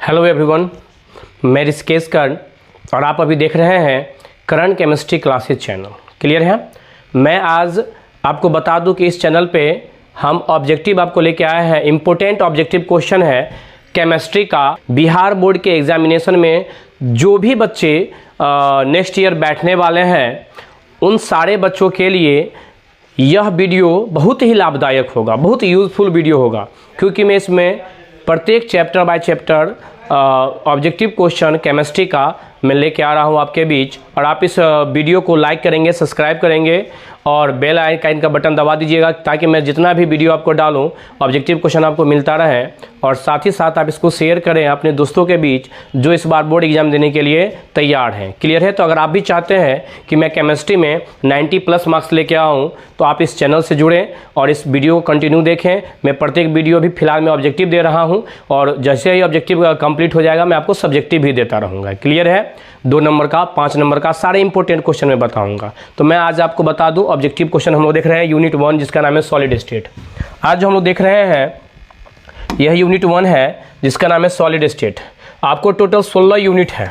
Hello everyone, मैं ऋषिकेश कर्ण और आप अभी देख रहे हैं कर्ण केमिस्ट्री क्लासेज चैनल। क्लियर है। मैं आज आपको बता दूं कि इस चैनल पे हम ऑब्जेक्टिव आपको लेके आए हैं। इम्पोर्टेंट ऑब्जेक्टिव क्वेश्चन है केमिस्ट्री का। बिहार बोर्ड के एग्जामिनेशन में जो भी बच्चे नेक्स्ट ईयर बैठने वाले हैं उन सारे बच्चों के लिए यह वीडियो बहुत ही लाभदायक होगा, बहुत यूज़फुल वीडियो होगा, क्योंकि मैं इसमें प्रत्येक chapter by chapter objective question chemistry का मैं लेके आ रहा हूँ आपके बीच। और आप इस वीडियो को लाइक करेंगे, सब्सक्राइब करेंगे और बेल आइकन का बटन दबा दीजिएगा, ताकि मैं जितना भी वीडियो आपको डालूँ ऑब्जेक्टिव क्वेश्चन आपको मिलता रहे। और साथ ही साथ आप इसको शेयर करें अपने दोस्तों के बीच जो इस बार बोर्ड एग्जाम देने के लिए तैयार हैं। क्लियर है। तो अगर आप भी चाहते हैं कि मैं केमिस्ट्री में 90+ मार्क्स लेके आऊँ तो आप इस चैनल से जुड़ें और इस वीडियो को कंटिन्यू देखें। मैं प्रत्येक वीडियो भी फिलहाल मैं ऑब्जेक्टिव दे रहा हूँ और जैसे ही ऑब्जेक्टिव कंप्लीट हो जाएगा मैं आपको सब्जेक्टिव भी देता रहूँगा। क्लियर है। 2 नंबर का, 5 नंबर का सारे इंपॉर्टेंट क्वेश्चन मैं बताऊँगा। तो मैं आज आपको बता दूँ ऑब्जेक्टिव क्वेश्चन हम लोग देख रहे हैं यूनिट 1 जिसका नाम है सॉलिड स्टेट। आज जो हम लोग देख रहे हैं यह यूनिट 1 है जिसका नाम है सॉलिड स्टेट। आपको टोटल 16 यूनिट है।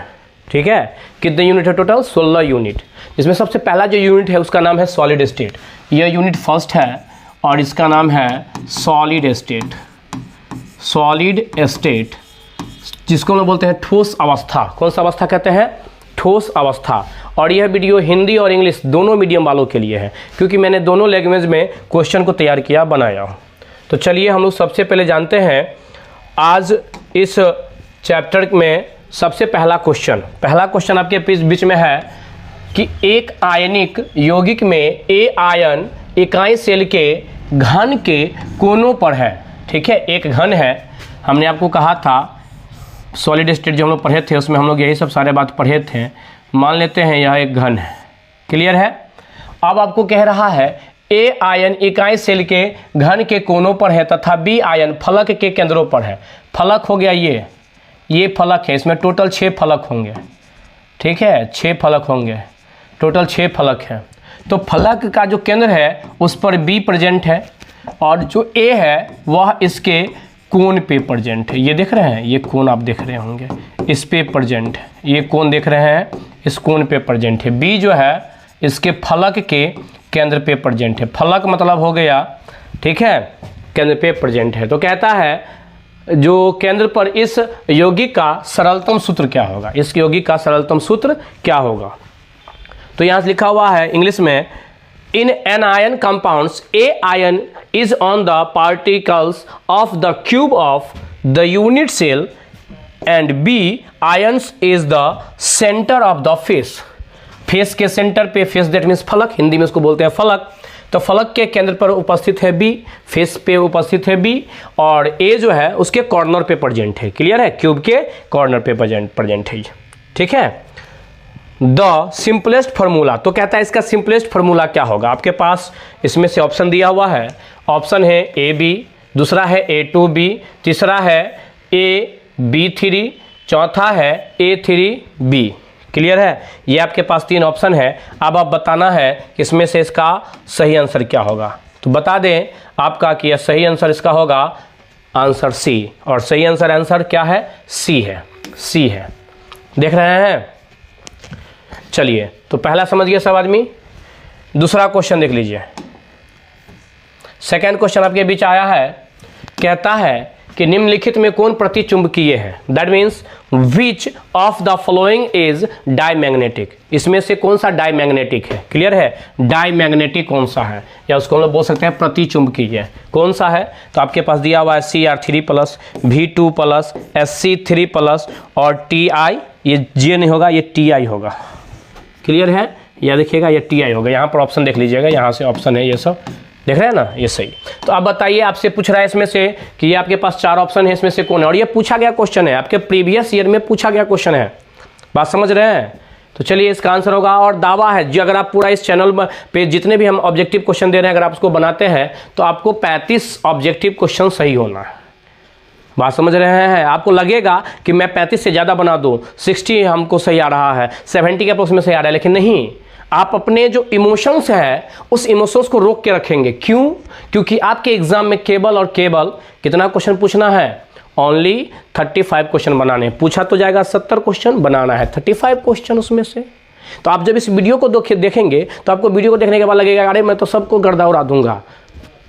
ठीक है। कितने यूनिट है टोटल? 16 यूनिट। इसमें सबसे पहला जो यूनिट है उसका नाम है सॉलिड स्टेट। यह यूनिट फर्स्ट है और इसका नाम है सॉलिड स्टेट। सॉलिड स्टेट जिसको हम लोग बोलते हैं ठोस अवस्था। कौन सा अवस्था कहते हैं? ठोस अवस्था। और यह वीडियो हिंदी और इंग्लिश दोनों मीडियम वालों के लिए है, क्योंकि मैंने दोनों लैंग्वेज में क्वेश्चन को तैयार किया, बनाया। तो चलिए हम लोग सबसे पहले जानते हैं आज इस चैप्टर में सबसे पहला क्वेश्चन आपके बीच में है कि एक आयनिक यौगिक में ए आयन इकाई सेल के घन के कोनों पर है। ठीक है। एक घन है, हमने आपको कहा था सॉलिड स्टेट जो हम लोग पढ़े थे उसमें हम लोग यही सब सारे बात पढ़े थे। मान लेते हैं यह एक घन है। क्लियर है। अब आपको कह रहा है ए आयन इकाई सेल के घन के कोनों पर है तथा बी आयन फलक के केंद्रों पर है। फलक हो गया ये फलक है। इसमें टोटल 6 फलक होंगे। ठीक है। 6 फलक होंगे, टोटल 6 फलक हैं। तो फलक का जो केंद्र है उस पर बी प्रेजेंट है और जो ए है वह इसके कोन पे प्रेजेंट है। ये देख रहे हैं, ये कोन आप देख रहे होंगे, इस पे प्रेजेंट है। ये कोन देख रहे हैं, इस कोन पे प्रेजेंट है। बी जो है इसके फलक के केंद्र पे प्रेजेंट है। फलक मतलब हो गया, ठीक है, केंद्र पे प्रेजेंट है। तो कहता है जो केंद्र पर इस यौगिक का सरलतम सूत्र क्या होगा? इस यौगिक का सरलतम सूत्र क्या होगा? तो यहाँ से लिखा हुआ है इंग्लिश में, इन anion compounds A ion is on the particles of the cube of the unit cell and B ions is the center of the face। Face के सेंटर पे, फेस दैट मीन्स फलक, हिंदी में इसको बोलते हैं फलक। तो फलक के केंद्र पर उपस्थित है बी, फेस पे उपस्थित है बी और ए जो है उसके कॉर्नर पे प्रेजेंट है। क्लियर है। क्यूब के कॉर्नर पे प्रेजेंट है। ठीक है। द सिंपलेस्ट फार्मूला, तो कहता है इसका सिंपलेस्ट फार्मूला क्या होगा? आपके पास इसमें से ऑप्शन दिया हुआ है। ऑप्शन है ए बी, दूसरा है A2B, तीसरा है AB3, चौथा है A3B। क्लियर है। ये आपके पास 3 ऑप्शन है। अब आप बताना है कि इसमें से इसका सही आंसर क्या होगा। तो बता दें आपका कि यह सही आंसर इसका होगा आंसर सी। और सही आंसर क्या है? सी है। सी है। देख रहे हैं। चलिए, तो पहला समझ गया सब आदमी। दूसरा क्वेश्चन देख लीजिए। सेकंड क्वेश्चन आपके बीच आया है, कहता है कि निम्नलिखित में कौन प्रतिचुंबकीय है? That means which of the following is diamagnetic. इसमें से कौन सा डाईमैग्नेटिक है? क्लियर है। डाईमैग्नेटिक कौन सा है, या उसको हम लोग बोल सकते हैं प्रतिचुंबकीय कौन सा है? तो आपके पास दिया हुआ है Cr3+, V2+, Sc3+ और Ti। ये J नहीं होगा, ये Ti होगा। क्लियर है। या देखिएगा ये Ti होगा। यहाँ पर ऑप्शन देख लीजिएगा, यहाँ से ऑप्शन है, ये सब देख रहे हैं ना, ये सही। तो अब बताइए, आपसे पूछ रहा है इसमें से कि ये आपके पास 4 ऑप्शन है, इसमें से कौन है? और ये पूछा गया क्वेश्चन है, आपके प्रीवियस ईयर में पूछा गया क्वेश्चन है। बात समझ रहे हैं? तो चलिए इसका आंसर होगा, और दावा है जो अगर आप पूरा इस चैनल पे जितने भी हम ऑब्जेक्टिव क्वेश्चन दे रहे हैं अगर आप उसको बनाते हैं तो आपको 35 ऑब्जेक्टिव क्वेश्चन सही होना है। बात समझ रहे हैं? आपको लगेगा कि मैं 35 से ज़्यादा बना दूँ, 60 हमको सही आ रहा है, 70 के अप्रोक्स में सही आ रहा है, लेकिन नहीं, आप अपने जो इमोशंस हैं उस इमोशंस को रोक के रखेंगे। क्यों? क्योंकि आपके एग्जाम में केवल और केवल कितना क्वेश्चन पूछना है? ओनली 35 क्वेश्चन बनाने हैं। पूछा तो जाएगा 70 क्वेश्चन, बनाना है 35 क्वेश्चन उसमें से। तो आप जब इस वीडियो को देखेंगे तो आपको वीडियो को देखने के बाद लगेगा अरे मैं तो सबको गर्दा उड़ा दूंगा,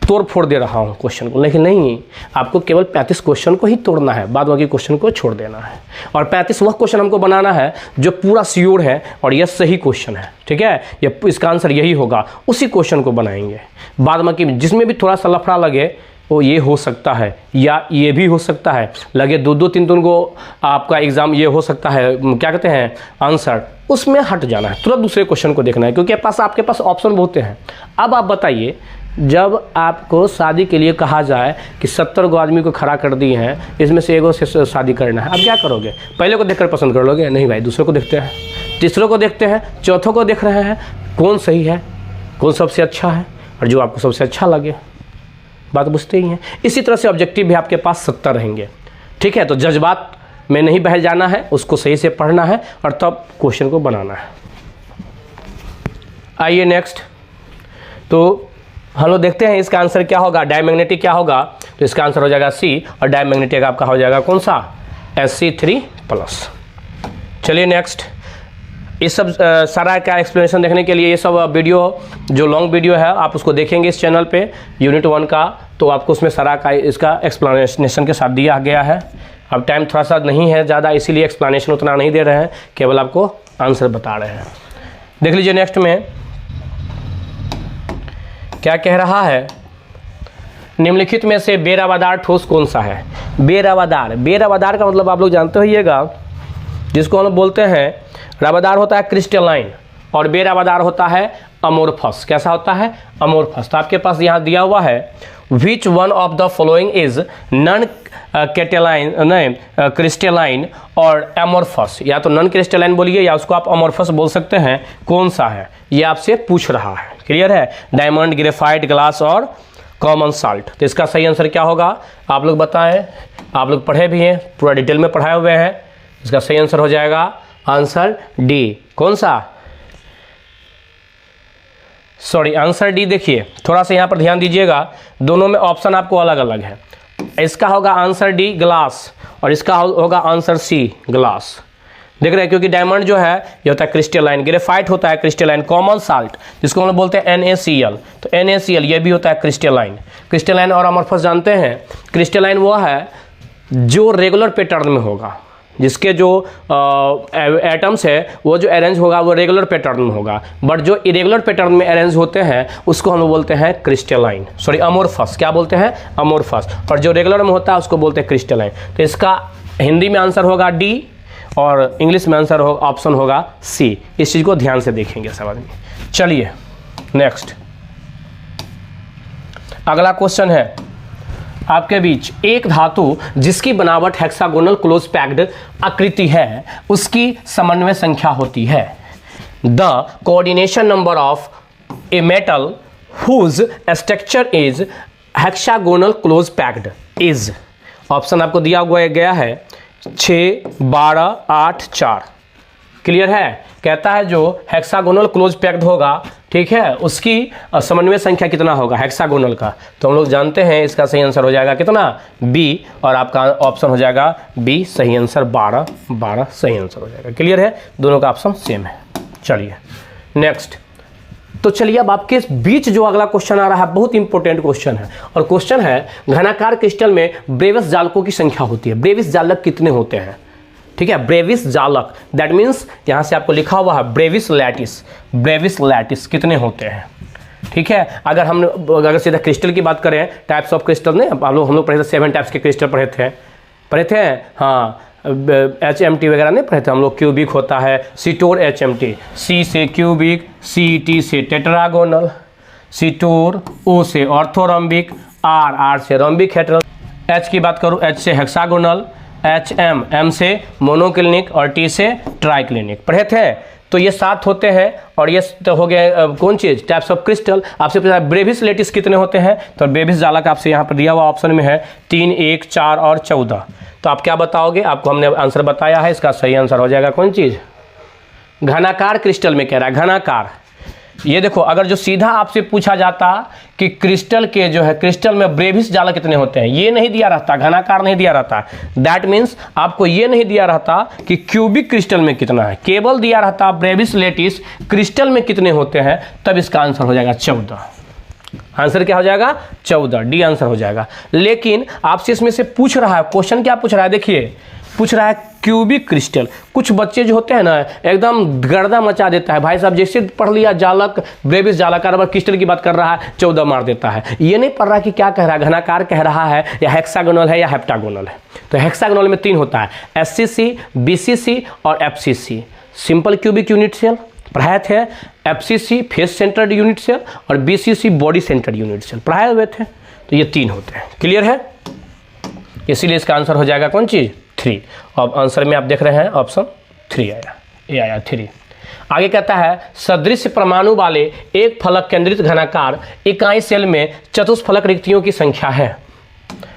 तोड़ फोड़ दे रहा हूँ क्वेश्चन को। लेकिन नहीं, आपको केवल 35 क्वेश्चन को ही तोड़ना है, बाद बाकी क्वेश्चन को छोड़ देना है। और 35 वह क्वेश्चन हमको बनाना है जो पूरा श्योर है और यह सही क्वेश्चन है, ठीक है, ये इसका आंसर यही होगा, उसी क्वेश्चन को बनाएंगे। बाद बाकी जिसमें भी थोड़ा सा लफड़ा लगे वो ये हो सकता है या ये भी हो सकता है, लगे 2-3 को आपका एग्ज़ाम ये हो सकता है, क्या कहते हैं, आंसर, उसमें हट जाना है, तुरंत दूसरे क्वेश्चन को देखना है, क्योंकि आपके पास ऑप्शन बहुत हैं। अब आप बताइए, जब आपको शादी के लिए कहा जाए कि 70 गो आदमी को खड़ा कर दिए हैं, इसमें से एगो से शादी करना है, अब क्या करोगे? पहले को देखकर पसंद कर लोगे? नहीं भाई, दूसरे को देखते हैं, तीसरे को देखते हैं, चौथों को देख रहे हैं, कौन सही है, कौन सबसे अच्छा है, और जो आपको सबसे अच्छा लगे। बात बुझते ही हैं। इसी तरह से ऑब्जेक्टिव भी आपके पास 70 रहेंगे, ठीक है। तो जज्बात में नहीं बह जाना है, उसको सही से पढ़ना है और तब क्वेश्चन को बनाना है। आइए नेक्स्ट, तो हम लोग देखते हैं इसका आंसर क्या होगा, डायमैग्नेटिक क्या होगा। तो इसका आंसर हो जाएगा सी, और डायमैग्नेटिक आपका हो जाएगा कौन सा, Sc3+। चलिए नेक्स्ट, इस सब सारा का एक्सप्लेनेशन देखने के लिए ये सब वीडियो जो लॉन्ग वीडियो है आप उसको देखेंगे इस चैनल पे, यूनिट 1 का, तो आपको उसमें सारा का इसका एक्सप्लेनेशन के साथ दिया गया है। अब टाइम थोड़ा सा नहीं है ज़्यादा, इसीलिए एक्सप्लेनेशन उतना नहीं दे रहे हैं, केवल आपको आंसर बता रहे हैं। देख लीजिए नेक्स्ट में क्या कह रहा है, निम्नलिखित में से बेरावादार ठोस कौन सा है। बेरावादार का मतलब आप लोग जानते होइएगा, जिसको हम लोग बोलते हैं, रावादार होता है क्रिस्टलाइन और बेरावादार होता है अमोरफस। कैसा होता है, अमोरफस। तो आपके पास यहाँ दिया हुआ है, which one of the following is non crystalline और अमोरफस। या तो नॉन क्रिस्टलाइन बोलिए या उसको आप अमोरफस बोल सकते हैं, कौन सा है ये आपसे पूछ रहा है। क्लियर है, डायमंड, ग्रेफाइट, ग्लास और कॉमन साल्ट। तो इसका सही आंसर क्या होगा आप लोग बताएं, आप लोग पढ़े भी हैं, पूरा डिटेल में पढ़ाए हुए हैं। इसका सही आंसर हो जाएगा आंसर डी। कौन सा, सॉरी आंसर डी। देखिए थोड़ा सा यहाँ पर ध्यान दीजिएगा, दोनों में ऑप्शन आपको अलग अलग है। इसका होगा आंसर डी ग्लास और इसका होगा आंसर सी ग्लास। देख रहे हैं, क्योंकि डायमंड जो है ये होता है क्रिस्टलाइन, ग्रेफाइट होता है क्रिस्टलाइन, कॉमन साल्ट जिसको हम लोग बोलते हैं NaCl, तो NaCl ये भी होता है क्रिस्टलाइन। क्रिस्टलाइन और अमोरफस जानते हैं, क्रिस्टलाइन वो है जो रेगुलर पैटर्न में होगा, जिसके जो एटम्स है वो जो अरेंज होगा वो रेगुलर पैटर्न में होगा, बट जो इरेगुलर पैटर्न में अरेंज होते हैं उसको हम लोग बोलते हैं क्रिस्टलाइन, सॉरी अमोरफस। क्या बोलते हैं, अमोरफस। और जो रेगुलर में होता है उसको बोलते हैं क्रिस्टलाइन। तो इसका हिंदी में आंसर होगा डी और इंग्लिश में आंसर होगा, ऑप्शन होगा सी। इस चीज़ को ध्यान से देखेंगे सब आदमी। चलिए नेक्स्ट, अगला क्वेश्चन है आपके बीच, एक धातु जिसकी बनावट हेक्सागोनल क्लोज पैक्ड आकृति है उसकी समन्वय संख्या होती है। The coordination number of a metal whose structure is hexagonal close packed is. Option आपको दिया हुआ गया है 6, 12, 8, 4। क्लियर है, कहता है जो हेक्सागोनल क्लोज पैक्ड होगा, ठीक है, उसकी समन्वय संख्या कितना होगा हेक्सागोनल का। तो हम लोग जानते हैं इसका सही आंसर हो जाएगा कितना, बी, और आपका ऑप्शन हो जाएगा बी सही आंसर, 12 सही आंसर हो जाएगा। क्लियर है, दोनों का ऑप्शन सेम है। चलिए नेक्स्ट, तो चलिए अब आपके बीच जो अगला क्वेश्चन आ रहा है बहुत इंपॉर्टेंट क्वेश्चन है, और क्वेश्चन है घनाकार क्रिस्टल में ब्रेविस जालकों की संख्या होती है। ब्रेविस जालक कितने होते हैं, ठीक है, ब्रेविस जालक, दैट मीन्स यहां से आपको लिखा हुआ है ब्रेविस लैटिस कितने होते हैं। ठीक है, अगर सीधा क्रिस्टल की बात करें, टाइप्स ऑफ क्रिस्टल ने हम लोग पढ़े थे, 7 टाइप्स के क्रिस्टल पढ़े थे हाँ, HMT वगैरह नहीं पढ़े थे हम लोग। क्यूबिक होता है, सीटोर HMT, C से क्यूबिक, CT से टेट्रागोनल, सीटोर, O से ऑर्थोरम्बिक, R से रोम्बिक हेटेरल, H की बात करूँ H से हेक्सागोनल, M से मोनोक्लिनिक और T से ट्राइक्लिनिक पढ़े थे। तो ये 7 होते हैं, और ये तो हो गया कौन चीज़, टाइप्स ऑफ क्रिस्टल। आपसे पूछा ब्रेविस लैटिस कितने होते हैं, तो ब्रेविस जालक आपसे यहाँ पर दिया हुआ ऑप्शन में है 3, 1, 4 और 14। तो आप क्या बताओगे, आपको हमने आंसर बताया है, इसका सही आंसर हो जाएगा कौन चीज़, घनाकार क्रिस्टल में कह रहा है, घनाकार ये देखो, अगर जो सीधा आपसे पूछा जाता कि क्रिस्टल के जो है, क्रिस्टल में ब्रेविस जालक कितने होते हैं, ये नहीं दिया रहता, घनाकार नहीं दिया रहता, दैट मीन्स आपको ये नहीं दिया रहता कि क्यूबिक क्रिस्टल में कितना है, केवल दिया रहता ब्रेविस लेटिस क्रिस्टल में कितने होते हैं, तब इसका आंसर हो जाएगा 14। आंसर क्या हो जाएगा? 14, डी आंसर हो जाएगा। लेकिन आपसे इसमें से पूछ रहा है, क्वेश्चन क्या पूछ रहा है, देखिए पूछ रहा है क्यूबिक क्रिस्टल। कुछ बच्चे जो होते हैं ना, एकदम गर्दा मचा देता है, भाई साहब जैसे पढ़ लिया जालक, ब्रेविस जालाकार, अगर क्रिस्टल की बात कर रहा है 14 मार देता है। ये नहीं पढ़ रहा कि क्या कह रहा है, घनाकार कह रहा है या हेक्सागोनल है या हेप्टागोनल है। तो हेक्सागोनल में 3 होता है, एससीसी, बीसीसी और FCC. Simple cubic unit cell पढ़ाए थे, FCC face centred unit cell और BCC body centred unit cell पढ़ाए हुए थे। तो ये 3 होते हैं, क्लियर है? इसीलिए इसका आंसर हो जाएगा कौन चीज़? 3। अब आंसर में आप देख रहे हैं ऑप्शन 3 आया, ये आया 3। आगे कहता है सदृश परमाणु वाले एक फलक केंद्रित घनाकार इकाई सेल में चतुष्फलक रिक्तियों की संख्या है।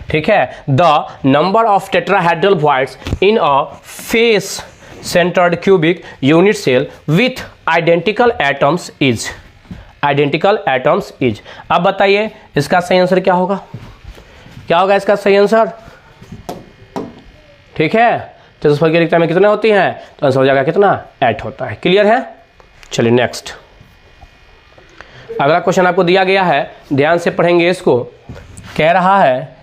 ठीक है, the number of tetrahedral voids in a face centred cubic unit cell with identical atoms is. Identical atoms is. अब बताइए इसका सही आंसर क्या होगा? क्या होगा इसका सही आंसर? ठीक है, चतुष्फलक की रिक्तियां में कितने होती हैं? तो आंसर हो जाएगा कितना? 8 होता है। क्लियर है? चलिए नेक्स्ट, अगला क्वेश्चन आपको दिया गया है, ध्यान से पढ़ेंगे इसको। कह रहा है,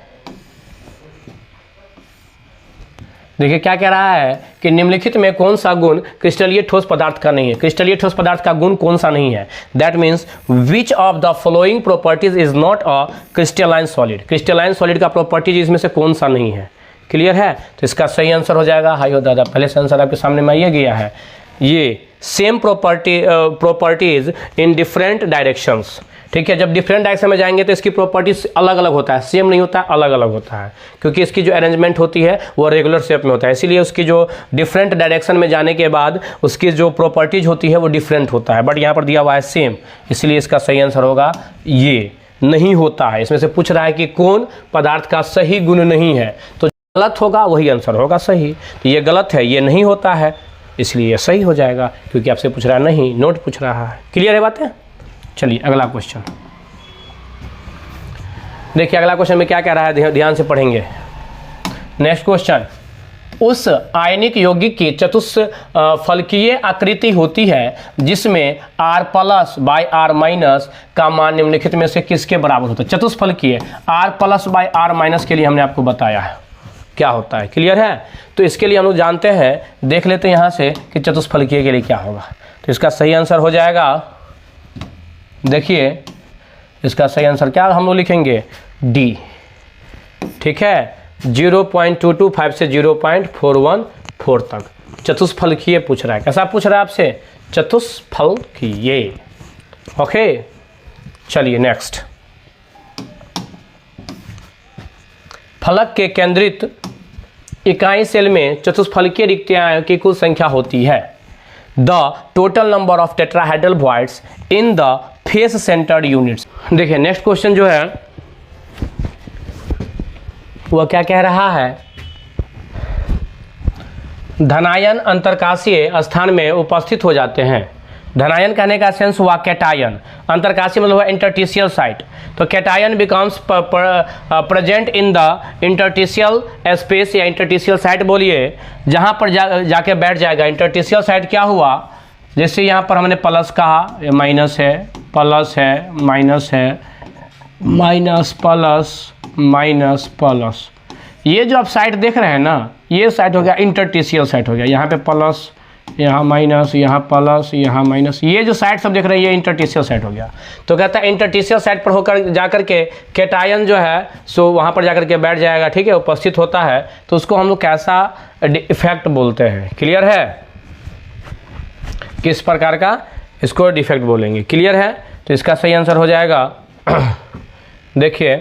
देखिए क्या कह रहा है कि निम्नलिखित में कौन सा गुण क्रिस्टलीय ठोस पदार्थ का नहीं है। क्रिस्टलीय ठोस पदार्थ का गुण कौन सा नहीं है? That means which of the following properties is not a crystalline solid. Crystalline solid का प्रॉपर्टीज इसमें से कौन सा नहीं है? क्लियर है? तो इसका सही आंसर हो जाएगा, हाई हो दादा, पहले से आंसर आपके सामने में ये गया है, ये same properties in different directions. ठीक है, जब डिफरेंट डायरेक्शन में जाएंगे तो इसकी प्रॉपर्टीज अलग अलग होता है, सेम नहीं होता है, अलग अलग होता है, क्योंकि इसकी जो अरेंजमेंट होती है वो रेगुलर शेप में होता है। इसीलिए उसकी जो डिफरेंट डायरेक्शन में जाने के बाद उसकी जो प्रॉपर्टीज होती है वो डिफरेंट होता है, बट यहाँ पर दिया हुआ है सेम, इसलिए इसका सही आंसर होगा ये नहीं होता है। इसमें से पूछ रहा है कि कौन पदार्थ का सही गुण नहीं है, तो गलत होगा वही आंसर होगा सही। तो ये गलत है, ये नहीं होता है, इसलिए ये सही हो जाएगा, क्योंकि आपसे पूछ रहा है नहीं, नोट पूछ रहा है। क्लियर है बातें? चलिए अगला क्वेश्चन देखिए, अगला क्वेश्चन में क्या कह रहा है, ध्यान से पढ़ेंगे। नेक्स्ट क्वेश्चन, उस आयनिक यौगिक की चतुष्फलकीय आकृति होती है जिसमें R+/R- का मान निम्नलिखित में से किसके बराबर होता है? चतुष्फलकीय R+/R- के लिए हमने आपको बताया है क्या होता है। क्लियर है? तो इसके लिए हम लोग जानते हैं, देख लेते हैं यहाँ से कि चतुष्फलकीय के लिए क्या होगा। तो इसका सही आंसर हो जाएगा, देखिए इसका सही आंसर क्या हम लोग लिखेंगे? डी। ठीक है, 0.225 से 0.414 तक चतुष्फलकीय पूछ रहा है। कैसा पूछ रहा है आपसे? चतुष्फलकीय। ओके, चलिए नेक्स्ट, फलक के केंद्रित इकाई सेल में चतुष्फलकीय रिक्तियां की कुल संख्या होती है। The total number of tetrahedral voids in the face centred units. देखिए नेक्स्ट क्वेश्चन जो है वह क्या कह रहा है? धनायन अंतरकाशीय स्थान में उपस्थित हो जाते हैं। धनायन कहने का सेंस हुआ कैटायन, अंतरकाशीय मतलब हुआ इंटरटिशियल साइट। तो cation becomes present in the interstitial space या इंटरटिशियल साइट, बोलिए जहाँ पर जाके बैठ जाएगा। इंटरटिशियल साइट क्या हुआ? जैसे यहाँ पर हमने प्लस कहा, माइनस है, प्लस है, माइनस है, माइनस प्लस, माइनस प्लस, ये जो आप साइट देख रहे हैं ना, ये साइट हो गया इंटरटिशियल साइट हो गया। यहाँ पे प्लस, यहाँ माइनस, यहाँ प्लस, यहाँ माइनस, ये जो साइड सब देख रहे हैं ये इंटरटिशियल साइट हो गया। तो कहता है इंटरटिशियल साइट पर होकर जाकर के कैटायन जो है सो वहाँ पर जाकर के बैठ जाएगा। ठीक है, उपस्थित होता है, तो उसको हम लोग कैसा इफेक्ट बोलते हैं? क्लियर है? किस प्रकार का इसको डिफेक्ट बोलेंगे? क्लियर है? तो इसका सही आंसर हो जाएगा देखिए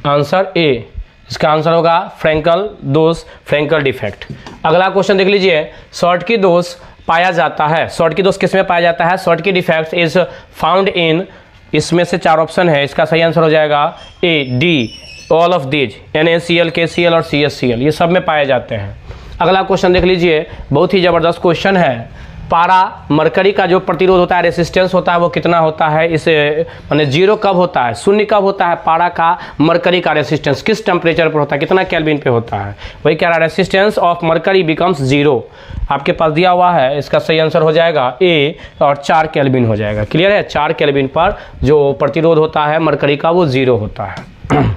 आंसर ए, इसका आंसर होगा फ्रैंकल दोष, फ्रैंकल डिफेक्ट। अगला क्वेश्चन देख लीजिए, शॉर्टकी दोष पाया जाता है। शॉर्टकी दोष किस में पाया जाता है? Schottky defect is found in, इसमें से 4 ऑप्शन है, इसका सही आंसर हो जाएगा a, d, all of these, NaCl, KCl और CHCl, ये सब में पाए जाते हैं। अगला क्वेश्चन देख लीजिए, बहुत ही ज़बरदस्त क्वेश्चन है। पारा मरकरी का जो प्रतिरोध होता है, रेसिस्टेंस होता है, वो कितना होता है, इस माने जीरो कब होता है, शून्य कब होता है, पारा का मरकरी का रेसिस्टेंस किस टेम्परेचर पर होता है, कितना केल्विन पे होता है, वही कह रहा है resistance of mercury becomes zero. आपके पास दिया हुआ है, इसका सही आंसर हो जाएगा ए और 4 केल्विन हो जाएगा। क्लियर है, 4 केल्विन पर जो प्रतिरोध होता है मरकरी का वो जीरो होता है।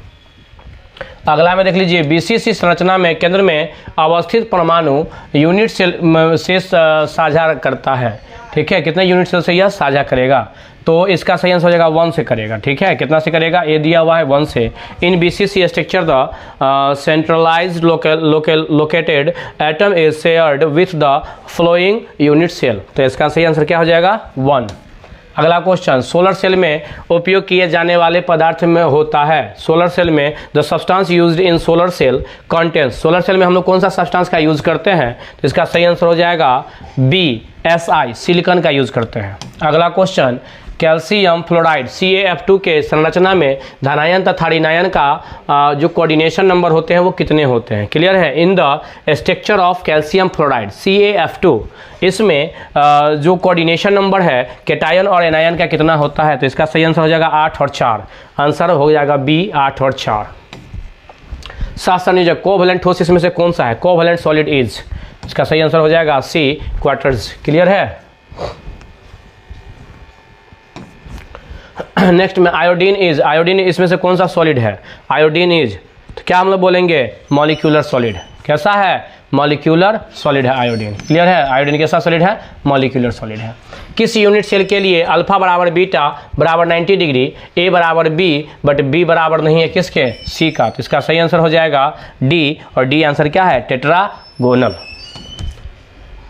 अगला में देख लीजिए, बीसीसी संरचना में केंद्र में अवस्थित परमाणु यूनिट सेल से साझा करता है। ठीक है, कितने यूनिट सेल से यह साझा करेगा, तो इसका सही आंसर हो जाएगा 1 से करेगा। ठीक है, कितना से करेगा, ए दिया हुआ है 1 से। In BCC structure the centralised located atom is shared with the flowing unit cell, तो इसका सही आंसर क्या हो जाएगा 1। अगला क्वेश्चन, सोलर सेल में उपयोग किए जाने वाले पदार्थ में होता है। सोलर सेल में the substance used in solar cell contents, solar cell में हम लोग कौन सा सब्सटेंस का यूज करते हैं, तो इसका सही आंसर हो जाएगा बी, SI, सिलिकॉन का यूज करते हैं। अगला क्वेश्चन, कैल्शियम फ्लोराइड CaF2 के संरचना में धनायन तथा ऋणायन का जो कोऑर्डिनेशन नंबर होते हैं वो कितने होते हैं। क्लियर है, in the structure of calcium fluoride CaF2, इसमें जो कोऑर्डिनेशन नंबर है कैटायन और एनायन का कितना होता है, तो इसका सही आंसर हो जाएगा 8 और 4, आंसर हो जाएगा बी 8 और 4। सात संयोजक कोवैलेंट ठोस इसमें से कौन सा है, कोवैलेंट सॉलिड इज, इसका सही आंसर हो जाएगा सी, क्वार्टर्स। क्लियर है। नेक्स्ट में आयोडीन इज, आयोडीन इसमें से कौन सा सॉलिड है, आयोडीन इज, तो क्या हम लोग बोलेंगे मॉलिक्यूलर सॉलिड। कैसा है, मॉलिक्यूलर सॉलिड है आयोडीन। क्लियर है, आयोडीन कैसा सॉलिड है, मॉलिक्यूलर सॉलिड है। किस यूनिट सेल के लिए अल्फा बराबर बीटा बराबर 90 डिग्री, ए बराबर बी बट बी बराबर नहीं है किसके, सी का, तो इसका सही आंसर हो जाएगा डी, और डी आंसर क्या है, टेट्रागोनल।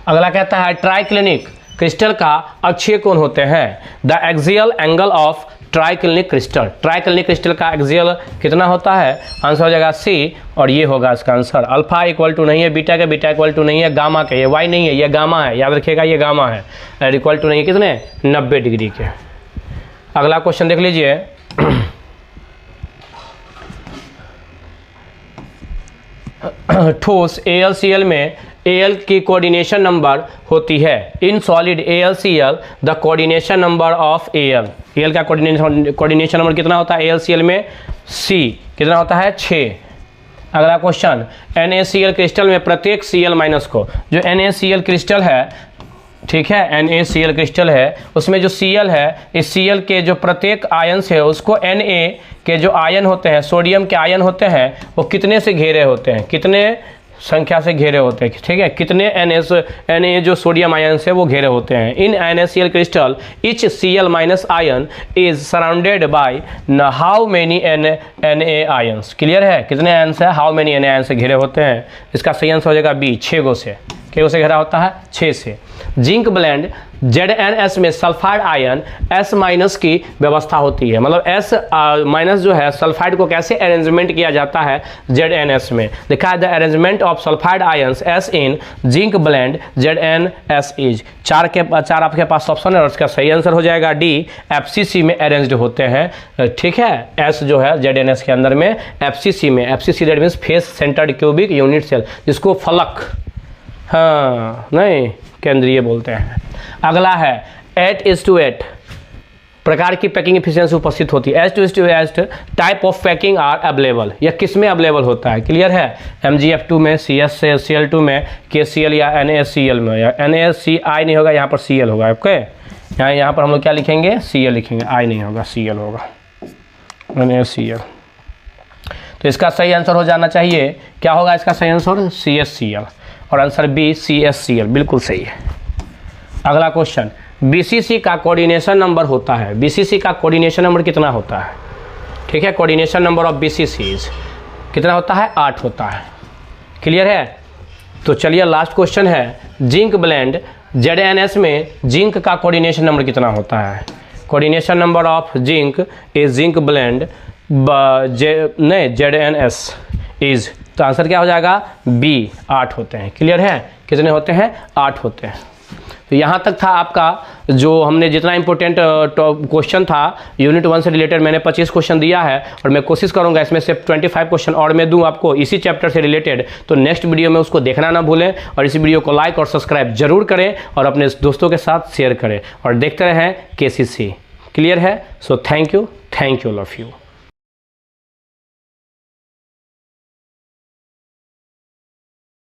अगला कहता है ट्राइक्लिनिक क्रिस्टल का अक्षीय कोण होते हैं, the axial angle of triclinic crystal, triclinic crystal का एक्सियल कितना होता है, आंसर हो जाएगा सी, और ये होगा इसका आंसर। अल्फा इक्वल टू नहीं है बीटा के, बीटा इक्वल टू नहीं है गामा के, ये वाई नहीं है, ये गामा है, याद रखिएगा ये गामा है, और इक्वल टू नहीं है कितने, 90 डिग्री के। अगला क्वेश्चन देख लीजिए, ठोस AlCl में Al की कोऑर्डिनेशन नंबर होती है, in solid AlCl the coordination number of Al का कोऑर्डिनेशन नंबर कितना होता है AlCl में, C कितना होता है 6। अगला क्वेश्चन, NaCl क्रिस्टल में प्रत्येक Cl माइनस को, जो NaCl क्रिस्टल है, ठीक है, NaCl क्रिस्टल है, उसमें जो Cl है, इस Cl के जो प्रत्येक आयन्स है उसको Na के जो आयन होते हैं, सोडियम के आयन होते हैं, वो कितने से घेरे होते हैं, कितने संख्या से घेरे होते हैं। ठीक है, कितने Na जो सोडियम आयन से वो घेरे होते हैं। इन NaCl crystal etch Cl minus ion is surrounded by how many Na ions. Clear है, कितने आयन से, हाउ मेनी Na आयन से घेरे होते हैं, इसका सही आंसर हो जाएगा बी, 6 गो से। क्या से घेरा होता है, 6 से। जिंक ब्लेंड ZnS में सल्फाइड आयन S माइनस की व्यवस्था होती है, मतलब S माइनस जो है सल्फाइड को कैसे अरेंजमेंट किया जाता है ZnS में, देखा है the arrangement of sulphide ions S in zinc blende ZnS is. 4 आपके पास ऑप्शन है और इसका सही आंसर हो जाएगा डी, FCC में अरेंज्ड होते हैं। ठीक है, S जो है ZnS के अंदर में FCC में, FCC that means face centred cubic unit cell, जिसको फलक, हाँ नहीं केंद्रीय बोलते हैं। अगला है 8:8 प्रकार की पैकिंग एफिशिएंसी उपस्थित होती है। 8:8 type of packing are available, यह किस में अवेलेबल होता है, क्लियर है, MgF2 में, ClCl2 में, KCl या NaCl में, या NaCl नहीं होगा, यहाँ पर Cl होगा। ओके, यहाँ पर हम लोग क्या लिखेंगे, Cl लिखेंगे, I नहीं होगा, Cl होगा, NaCl। तो इसका सही आंसर हो जाना चाहिए, क्या होगा इसका सही आंसर, CsCl, और आंसर बी CsCl बिल्कुल सही है। अगला क्वेश्चन, BCC का कोऑर्डिनेशन नंबर होता है, BCC का कोऑर्डिनेशन नंबर कितना होता है, ठीक है, कोऑर्डिनेशन नंबर ऑफ BCCs कितना होता है, 8 होता है। क्लियर है, तो चलिए लास्ट क्वेश्चन है, जिंक ब्लेंड ZnS में जिंक का कोऑर्डिनेशन नंबर कितना होता है, coordination number of zinc is zinc blende ZnS is, तो आंसर क्या हो जाएगा बी, 8 होते हैं। क्लियर है, कितने होते हैं, 8 होते हैं। तो यहाँ तक था आपका जो हमने जितना इंपॉर्टेंट क्वेश्चन था यूनिट 1 से रिलेटेड मैंने 25 क्वेश्चन दिया है और मैं कोशिश करूँगा इसमें से 25 क्वेश्चन और मैं दूँ आपको इसी चैप्टर से रिलेटेड। तो नेक्स्ट वीडियो में उसको देखना ना भूलें और इस वीडियो को लाइक और सब्सक्राइब जरूर करें और अपने दोस्तों के साथ शेयर करें और देखते रहें KCC। क्लियर है? So thank you all of you.